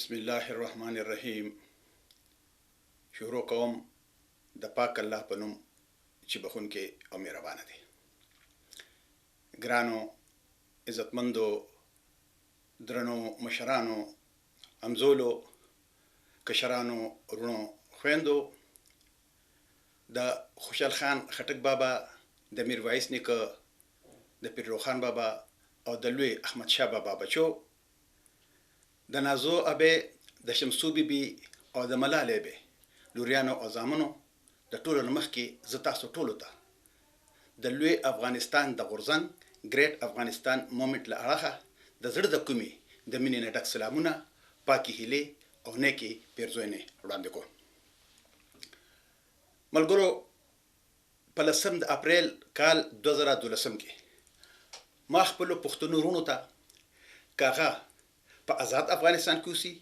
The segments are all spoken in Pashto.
بسم الله الرحمن الرحیم. شروع کوم د پاک الله په نوم چې بخونکی او مهربانه دی. ګرانو عزتمندو درنو مشرانو همزولو کشرانو ورونو خویندو، د خوشحال خان خټک بابا، د میرویس نیکه، د پیرروخان بابا او د لوی احمد شاه بابا بچو، د نازو ابې، د شمسو بیبي او د ملالۍ بې لوریانو او زامنو، د ټولو نه مخکې زه تاسو ټولو ته د لوی افغانستان د غورځنګ ګریټ افغانستان مومنټ له اړخه د زړه د کومې د مینې نه ډک سلامونه، پاکې هیلې او نیکې پیرزوینې وړاندې کوم. ملګرو، په 10 د اپریل کال 2012 کې ما خپلو پښتنو وروڼو ته که هغه په آزاد افغانستان کې اوسي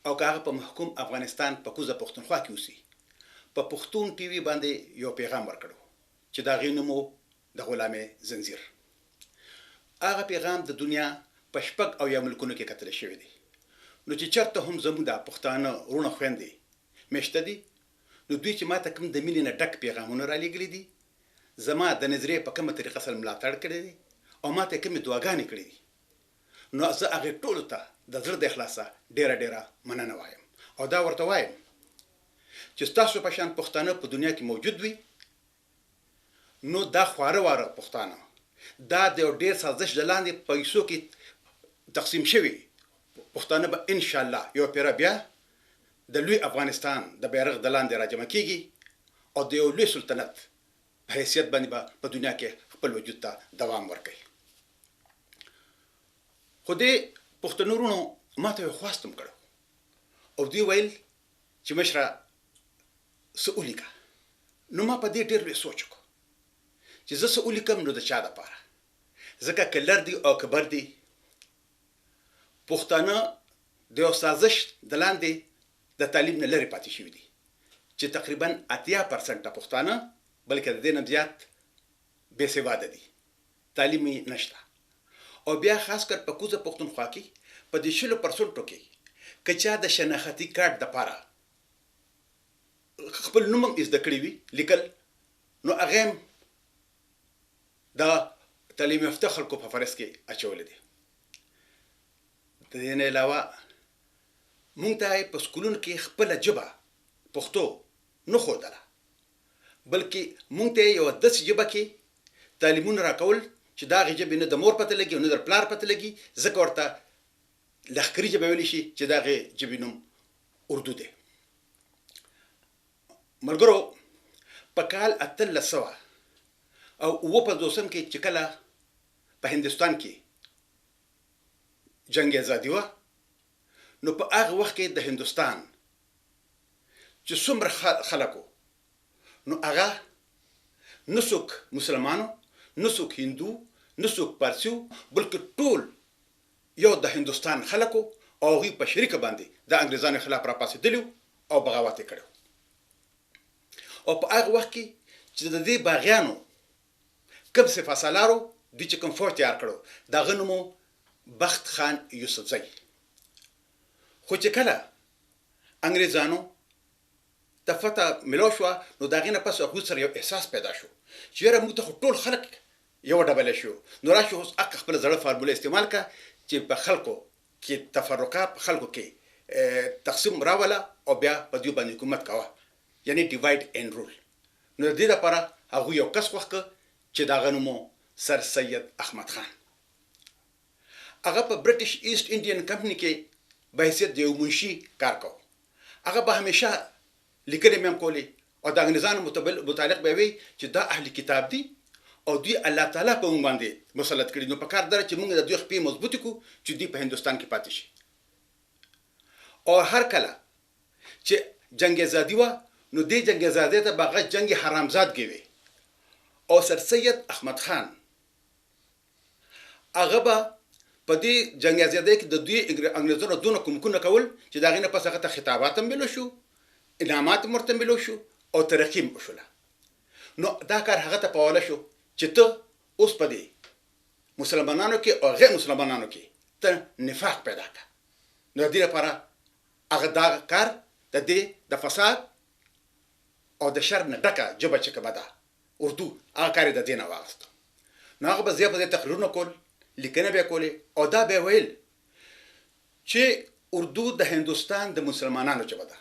او که هغه په محکوم افغانستان په کوزه پښتونخوا کې اوسي، په پښتون ټي وي باندې یو پیغام ورکړو چې د هغې نوم و د غلامۍ زنځیر. هغه پیغام د دنیا په 6 ملکونو کې کتل شوی دی. نو چې چېرته هم زموږ د پښتانه وروڼه خویندې میشته دي، نو دوی چې ما ته کوم د مینې نه ډک پیغامونه رالیږلي دي، زما د نظریې په کومه طریقه سره ملاتړ کړی دی او ما ته کومې دعاګانې کړې دي، نو زه هغې ټولو ته د زړه د اخلاصه ډېره مننه وایم او دا ورته وایم چې ستاسو په شان پښتانه په دنیا کې موجود وي، نو دا خواره واره پښتانه دا د یو ډېر سازش د لاندې پیسو کې تقسیم شوي پښتانه به انشاءالله یو پیره بیا د لوی افغانستان د بیرغ د لاندې راجمع کیږي او د یو لوی سلطنت په حیثیت باندې به په دنیا کې خپل وجود ته دوام ورکوي. خو دې پښتنو وروڼو ما ته یو خواست هم کړی او دوی ویل چې مشره څه ولیکه. نو ما په دې ډېر لوی سوچ وکړو چې زه څه ولیکم، نو د چا دپاره، ځکه که لر دي او که بر دي، پښتانه د یو سازش د لاندې د تعلیم نه لرې پاتې شوي دي چې تقریبا 80% پښتانه بلکې د دې نه زیات بې سواده دي، تعلیم یې نشته. او بیا خاص کر په کوزه پښتونخوا کې په دې 60% کې که چا د شناختي کارت دپاره خپل نوم هم زده کړی وي لیکل، نو هغه هم د تعلیم یافته خلکو په فرض کې اچولی دی. د دې نه علاوه مونږ ته په سکولونو کې خپله ژبه پښتو نه ښودله، بلکې مونږ ته یوه داسې ژبه کې تعلیمونه راکول چې د هغې ژبې نه د مور پته لګي او نه د پلار پته لګي، ځکه ورته لښکري ژبه ویلی شي چې د هغې ژبې نوم اردو دی. ملګرو، په کال 1859 کې چې کله په هندوستان کې جنګ ازادي وه، نو په هغه وخت کې د هندوستان چې څومره خلکو، نو هغه نه څوک مسلمانو، نه څوک هندو، نه څوک پارسي، بلکې ټول یو د هندوستان خلکو او هغوی په شریکه باندې د انګریزانو خلاف راپاڅېدلي او بغاوت یې کړی. او په هغه وخت کې چې د دې باغیانو کوم سپه سالارو دوی چې کوم فوج تیار کړو، د هغه نوم و بخت خان یوسفزی. خو چې کله انګریزانو ته فتح ملو شوه، نو د هغې نه پس هغوی سره یو احساس پیدا شو چې یاره موږ ته خو ټول خلک یو ډبله شو، نو راشو اوس حق خپله زړه فارموله استعمال کړه چې په خلکو کې تفرقه، په خلکو کې تقسیم راوله او بیا په دوی باندې حکومت کوه، یعنی ډیواید اینډ رول. نو د دې لپاره هغوی یو کس خوښ کړه چې د هغه نوم و سر سید احمد خان. هغه په برټش ایسټ انډین کمپني کې په حیثیت د یو منشي کار کوه. هغه به همیشه لیکنې مې هم کولې او د انګریزانو متعلق به وی چې دا اهل کتاب دي او دوی الله تعالی په موږ باندې مسلط کړي، نو په کار ده چې موږ د دوی خپې مضبوطې کړو چې دوی په هندوستان کې پاتې شي. او هر کله چې جنګ ازادي وه، نو دې جنګ ازادۍ ته به هغه جنګ حرامزادګې وي او سر سید احمد خان هغه به په دې جنګ ازادۍ کې د دوی انګریزانو دونه کومکونه کول چې د هغې نه پس هغه ته خطابات هم ملو شو، انعامات هم ورته ملو شو او ترقي هم وشوله. نو دا کار هغه ته په حواله شو چې ته اوس په دې مسلمانانو کې او غیر مسلمانانو کې ته نفاق پیدا کړه. نو د دې لپاره هغه دا کار د دې د فساد او د شر نه ډکه ژبه چې کومه ده اردو هغه کار د دې نه واغسته. نو هغه به زه په دې تقریرونه کول، لیکنه به کولې او دا به ویل چې اردو د هندوستان د مسلمانانو ژبه ده،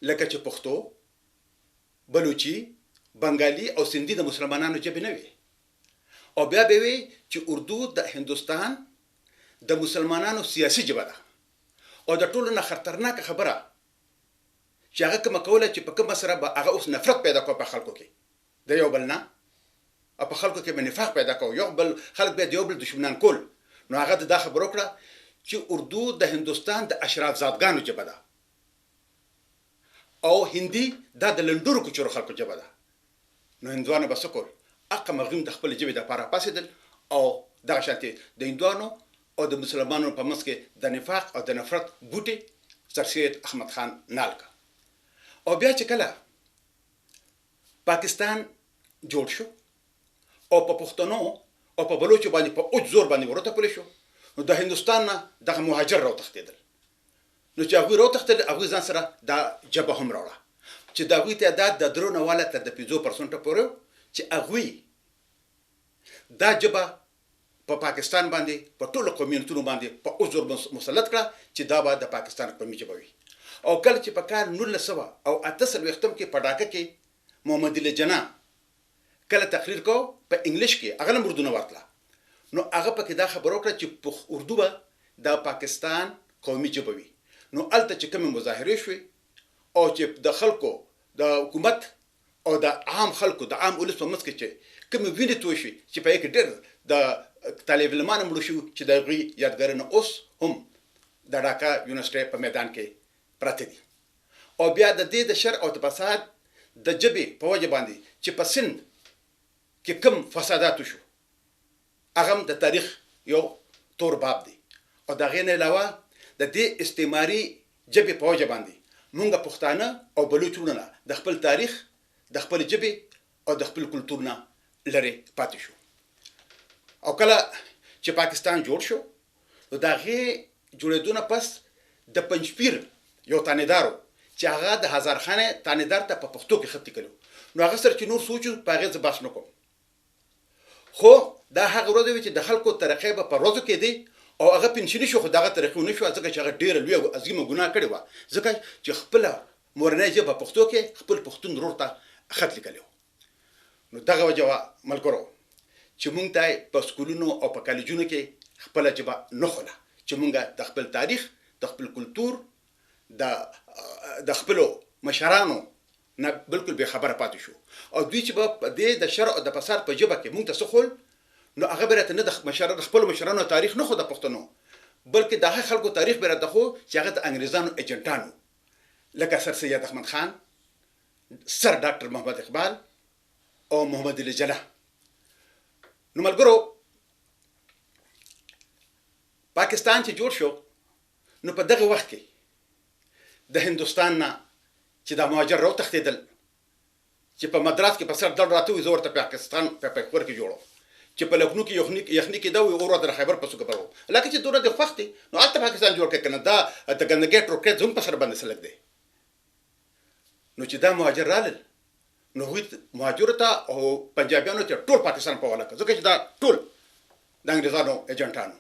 لکه چې پښتو، بلوچي، بنګالي او سندي د مسلمانانو ژبې نه وي. او بیا به وي چې اردو د هندوستان د مسلمانانو سیاسي ژبه ده او د ټولو نه خطرناکه خبره چې هغه کومه کوله چې په کومه سره به هغه اوس نفرت پیدا کوي په خلکو کې د یو بل نه، او په خلکو کې به نفاق پیدا کوي، یو بل خلک به د یو بل دشمنان کول. نو هغه دا خبره وکړه چې اردو د هندوستان د اشراف زادګانو ژبه ده او هندي دا د لنډورو کوچرو خلکو ژبه ده. نو هندوانو به څه کول؟ هغه مرغوم د خپل ژبې دپاره پاڅېدل او دغه شانتې د هندوانو او د مسلمانانو په منځ کې د نفاق او د نفرت بوټي سرسید احمد خان نال کړ. او بیا چې کله پاکستان جوړ شو او په پښتنو او په بلوچو باندې په اوج زور باندې ورته شو، نو د هندوستان نه دغه مهاجر راوتښتېدل. نو چې هغوی راوتښتېدل هغوی ځان سره دا ژبه هم راوړه چې د هغوی تعداد د 3 تر 5% پورې چې هغوی دا ژبه په پاکستان باندې په ټولو قومیتونو باندې په اوج زور مسلط کړه چې دا به د پاکستان قومي ژبه وي. او کله چې په کال 1948 کې په ډاکه کې محمد علي جناح کله تقریر کو په انګلیش کې هغه هم اردو نه ورتله، نو هغه پکې دا خبره وکړه چې اردو به د پاکستان قومي ژبه وي. نو هلته چې کومې مظاهرې شوې او چې د خلکو د حکومت او د عام خلکو د عام ولس په منځ کې چې کومې وینې توی شي چې په کې ډېر د طالب علمان مړه شو چې د هغوی یادګارونه اوس هم د ډاکا یونیورسټۍ په میدان کې پراته دي. او بیا د دې د شر او د فساد د ژبې په وجه باندې چې په سند کې کوم فسادات شو هغه هم د تاریخ یو تور باب دی. او د هغې نه علاوه د دې استعماري ژبې په وجه باندې مونږ پښتانه او بلوچونه د خپل تاریخ، د خپل ژبې او د خپل کلتور نه لرې پاتې شو. او کله چې پاکستان جوړ شو نو د هغې جوړېدو نه پس د پنجپیر یو تانیدارو چې هغه د هزار خانې تانیدار ته په پښتو کې خط لیکلو، نو هغه سره چې نور سوچو په هغې زه بحث نه کوم، خو دا هغه ورځ وي چې د خلکو طریقې به په ورځو کې دی او هغه پنشني شو، خو دغه طریقې ونه شوه ځکه چې هغه ډېره لویه عظیمه ګناه کړې وه، ځکه چې خپله مورنۍ ژبه پښتو کې خپل پښتون ورور ته خط لیکلی و. نو دغه وجه وه ملګرو چې مونږ ته په سکولونو او په کالجونو کې خپله ژبه نه خوله، چې مونږ د خپل تاریخ، د خپل کلتور، د خپلو مشرانو نه بالکل بې خبره پاتې شو. او دوی چې به په دې د شر او د فساد په ژبه کې مونږ ته څه خول، نو هغه به راته نه د خپلو مشرانو تاریخ نه خو د پښتنو، بلکې د هغه خلکو تاریخ به راته خو چې هغه د انګریزانو ایجنټانو لکه سر سید احمد خان، سر ډاکټر محمد اقبال او محمد علي جناح. نو ملګرو پاکستان چې جوړ شو نو په دغه وخت کې د هندوستان نه چې د مهاجر راوتښتېدل چې په مدراس کې په سر درد راته وي، زه ورته پاکستان په پېښور کې جوړو چې په لکنو کې یخني کېده وي اور ورته خیبر په څوکه برو لکه چې دونه د خوښ دی نو هلته پاکستان جوړ کړی که نه دا د ګندګۍ ټوکرې زموږ په سر باندې سلک دی. نو چې دا مهاجر رالل نو هغوی مهاجرو ته او پنجابیانو ته ټول پاکستان په حواله کړه، ځکه چې دا ټول د انګریزانو ایجنټانو.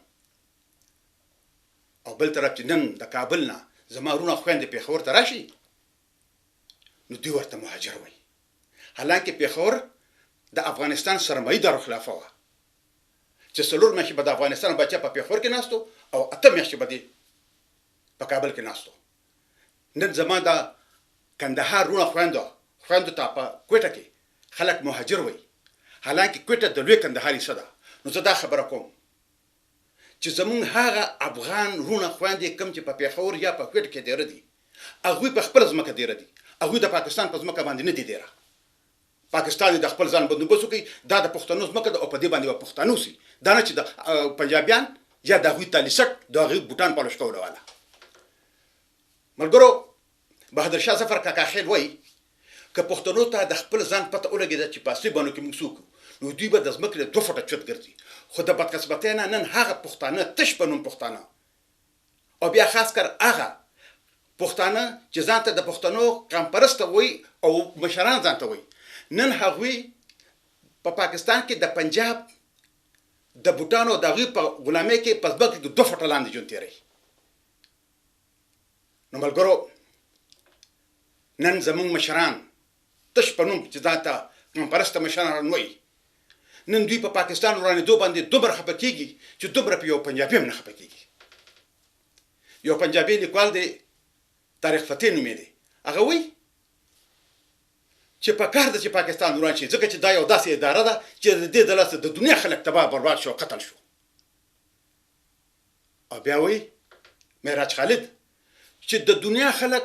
او بل طرف چې نن د کابل نه زما وروڼه خویندې پېښور ته راشي نو دوی ورته مهاجر وایي، حالانکې پېښور د افغانستان سرمایي دارالخلافه وه چې 4 میاشتې به د افغانستان بچه په پېښور کې ناستو او 8 میاشتې به دې په کابل کې ناستو. نن زما د کندهار وروڼه خویندو ته په کوټه کې خلک مهاجر وایي، حالانکې کوټه د لوی کندهار حصه ده. نو زه دا خبره کوم چې زمونږ هغه افغان وروڼه خویندې کوم چې په پېښور یا په کوټه کې دیره دي هغوی په خپله ځمکه دیره دي، هغوی د پاکستان په ځمکه باندې نه دي دیره. پاکستان د خپل ځان بندوبست وکړي، دا د پښتنو ځمکه ده او په دې باندې به پښتانه اوسي، دا نه چې د پنجابیان یا د هغوی تالیسټ د هغوی بوټان پالش کولو والا. ملګرو بهادر شاه ظفر کاکا خیل وایي که پښتنو ته د خپل ځان پته ولګېده چې په اصلي بانو کې موږ څوک نو دوی به د ځمکې له 2 فوټه چت ګرځي، خو د بدقسمتۍ نه نن هغه پښتانه تش په نوم پښتانه او بیا خاص کر هغه پښتانه چې ځان ته د پښتنو قام پرسته وي او مشران ځان ته وي، نن هغوی په پاکستان کې د پنجاب د بوټانو د هغوی په غلامۍ کې په ځمکه کې 2 فټه لاندې ژوند تېروي. نو ملګرو، نن زموږ مشران تش په نوم چې ځان ته قام پرسته مشران وایي، نن دوی په پاکستان ورانېدو باندې دومره خفه کېږي چې دومره په یو پنجابي هم نه خفه کېږي. یو پنجابي لیکوال دی تاریخ فتح نومېدی، هغه وایي چې په کار ده چې پاکستان وران شي، ځکه چې دا یو داسې اداره ده چې د دې د لاسه د دنیا خلک تباه برباد شو، قتل شو. او بیا وایي معراج خالد چې د دنیا خلک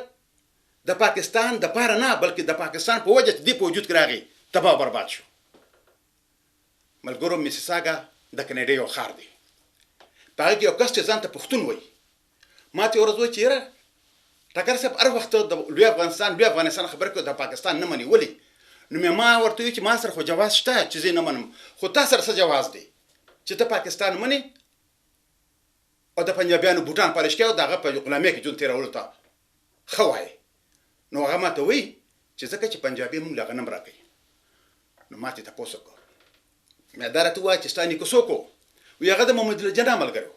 د پاکستان د پاره نه بلکې د پاکستان په وجه دې په وجود کې راغی تباه برباد شو. ملګرو، میسیساګا د کینیډا یو ښار دی، په هغه کې یو کس چې ځان ته پښتون وایي ما ته ورځ وایي چې یاره ټکر صاحب هر وخت د لوی افغانستان خبر کړو د پاکستان نه مني، ولې؟ نو ما ورته وایي چې ما سره خو جواز شته چې زه نه منم، خو تا سره څه جواز دی چې ته پاکستان منې او د پنجابیانو بوټان پالش کوي او د هغه په غلامۍ کې ژوند تېرولو ته ښه وایې؟ نو هغه ما ته وایي چې ځکه چې پنجابي موږ له هغه نه راکوي. نو ما ته تپوس وکړ، مې دا راته ووایه چې ستا نیکه څوک و؟ وایي هغه د محمد الله جناح ملګری و.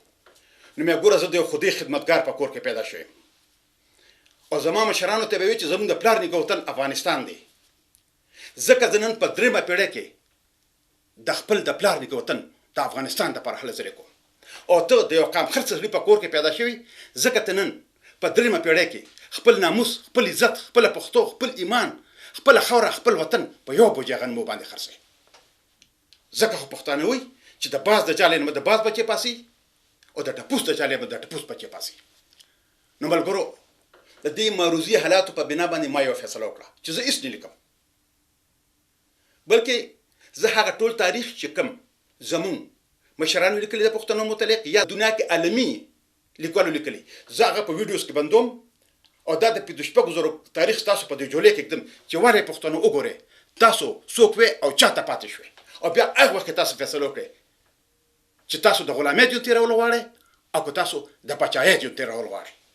نو مې ګوره زه د یو خدای خدمتګار په کور کې پیدا شویم او زما مشرانو ته به وایي چې زموږ د پلار نیکه وطن افغانستان دی، ځکه زه نن په 3مه پېړۍ کې د خپل د پلار نیکه وطن د افغانستان دپاره هلې ځلې کوم. او ته د یو قام خرڅ سړي په کور کې پیدا شوي، ځکه ته نن په 3مه پېړۍ کې خپل ناموس، خپل عزت، خپله پښتو، خپل ایمان، خپله خاوره، خپل وطن په یو بوجۍ غنمو باندې خرڅوي. ځکه خو پښتانه وایي چې د باز د جالۍ نه به د باز بچې پاسي او د ټپوس د جالۍ به د ټپوس بچې پاسي. نو ملګرو، د دې معروضي حالاتو په بنا باندې ما یو فیصله وکړه چې زه هېڅ نه لیکم، بلکې زه هغه ټول تاریخ چې کوم زموږ مشرانو لیکلي د پښتنو متعلق یا دنیا کې عالمي لیکوالو لیکلي، زه هغه په ویډیوز کې بندوم او دا د 5,000 تاریخ تاسو په دې جولې کې ږدم چې وارې پښتنو وګورئ تاسو څوک وې او چاته پاتې شوئ، او بیا هغه وخت تاسو فیصله وکړئ چې تاسو د غلامۍ ژوند تېرول غواړئ او که تاسو د پاچاهۍ ژوند تېرول غواړئ.